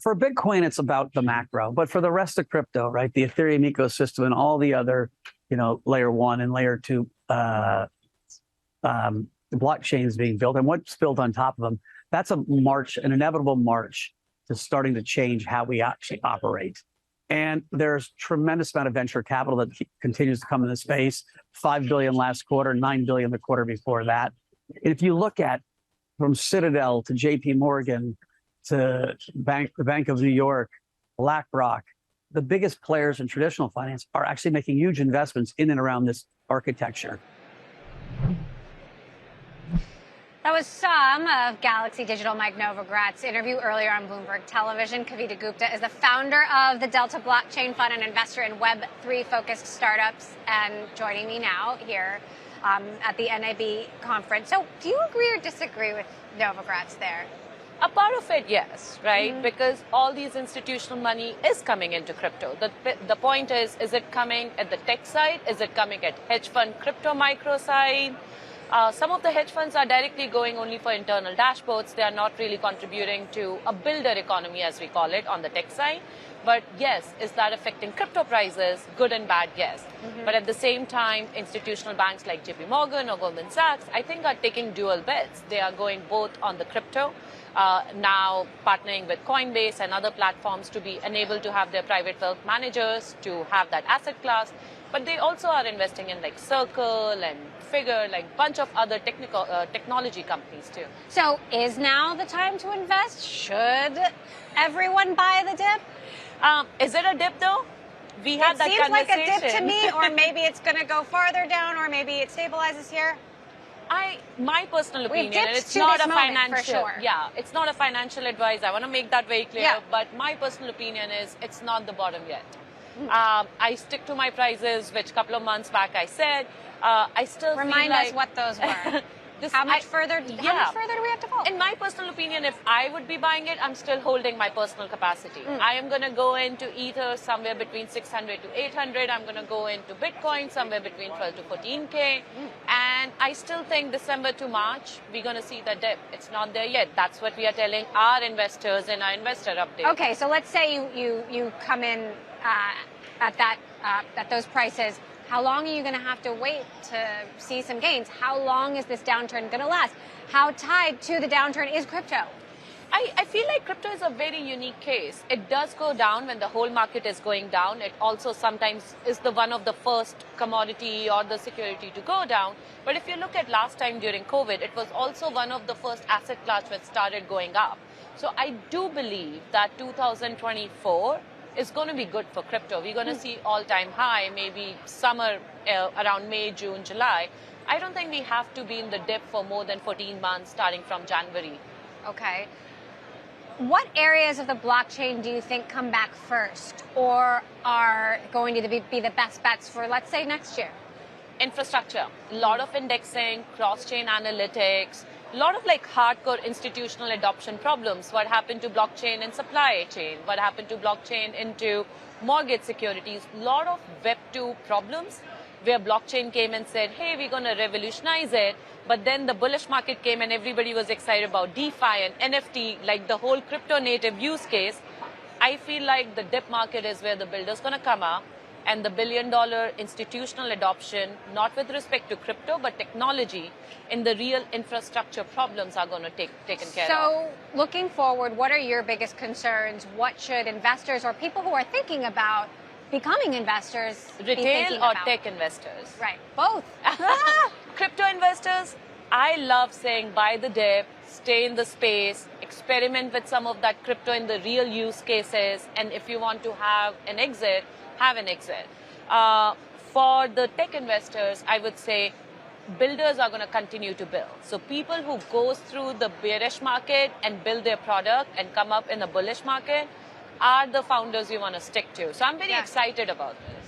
for Bitcoin, it's about the macro, but for the rest of crypto, right, the Ethereum ecosystem and all the other, layer 1 and layer 2 blockchains being built and what's built on top of them, that's an inevitable march to starting to change how we actually operate. And there's tremendous amount of venture capital that continues to come in the space. $5 billion last quarter, $9 billion the quarter before that. If you look at from Citadel to JP Morgan to the Bank of New York, BlackRock, the biggest players in traditional finance are actually making huge investments in and around this architecture. That was some of Galaxy Digital Mike Novogratz interview earlier on Bloomberg Television. Kavita Gupta is the founder of the Delta Blockchain Fund, an investor in Web3-focused startups, and joining me now here at the NAB conference. So do you agree or disagree with Novogratz there? A part of it, yes, right? Mm-hmm. Because all these institutional money is coming into crypto. The point is it coming at the tech side? Is it coming at hedge fund crypto micro side? Some of the hedge funds are directly going only for internal dashboards. They are not really contributing to a builder economy, as we call it, on the tech side. But yes, is that affecting crypto prices? Good and bad, yes. Mm-hmm. But at the same time, institutional banks like JP Morgan or Goldman Sachs, I think, are taking dual bets. They are going both on the crypto, now partnering with Coinbase and other platforms to be enabled to have their private wealth managers to have that asset class. But they also are investing in like Circle and Figure, like a bunch of other technology companies too. So is now the time to invest? Should everyone buy the dip? Is it a dip though? We had that conversation. It seems like a dip to me, or maybe it's going to go farther down, or maybe it stabilizes here. My personal opinion, and it's not a financial, it's not a financial advice. I want to make that very clear. Yeah. But my personal opinion is it's not the bottom yet. I stick to my prices, which a couple of months back I said. I still remind us what those were. How much further do we have to fall? In my personal opinion, if I would be buying it, I'm still holding my personal capacity. I am going to go into Ether somewhere between 600 to 800. I'm going to go into Bitcoin somewhere between 12 to 14K. And I still think December to March, we're going to see the dip. It's not there yet. That's what we are telling our investors in our investor update. Okay, so let's say you come in at those prices. How long are you going to have to wait to see some gains? How long is this downturn going to last? How tied to the downturn is crypto? I feel like crypto is a very unique case. It does go down when the whole market is going down. It also sometimes is one of the first commodity or the security to go down. But if you look at last time during COVID, it was also one of the first asset class that started going up. So I do believe that 2024 is going to be good for crypto. We're going to see all-time high, maybe summer around May, June, July. I don't think we have to be in the dip for more than 14 months starting from January. Okay. What areas of the blockchain do you think come back first or are going to be the best bets for, let's say, next year? Infrastructure. A lot of indexing, cross-chain analytics, a lot of like hardcore institutional adoption problems. What happened to blockchain in supply chain? What happened to blockchain into mortgage securities? A lot of Web 2 problems where blockchain came and said, hey, we're going to revolutionize it. But then the bullish market came and everybody was excited about DeFi and NFT, like the whole crypto native use case. I feel like the dip market is where the builder's going to come up. And the billion-dollar institutional adoption, not with respect to crypto, but technology, in the real infrastructure problems are going to taken care of. So, looking forward, what are your biggest concerns? What should investors or people who are thinking about becoming investors be thinking Retail or about? tech investors? Right, both. Crypto investors, I love saying buy the dip, stay in the space, experiment with some of that crypto in the real use cases, and if you want to have an exit, have an exit. For the tech investors, I would say builders are going to continue to build. So people who go through the bearish market and build their product and come up in the bullish market are the founders you want to stick to. So I'm very excited about this.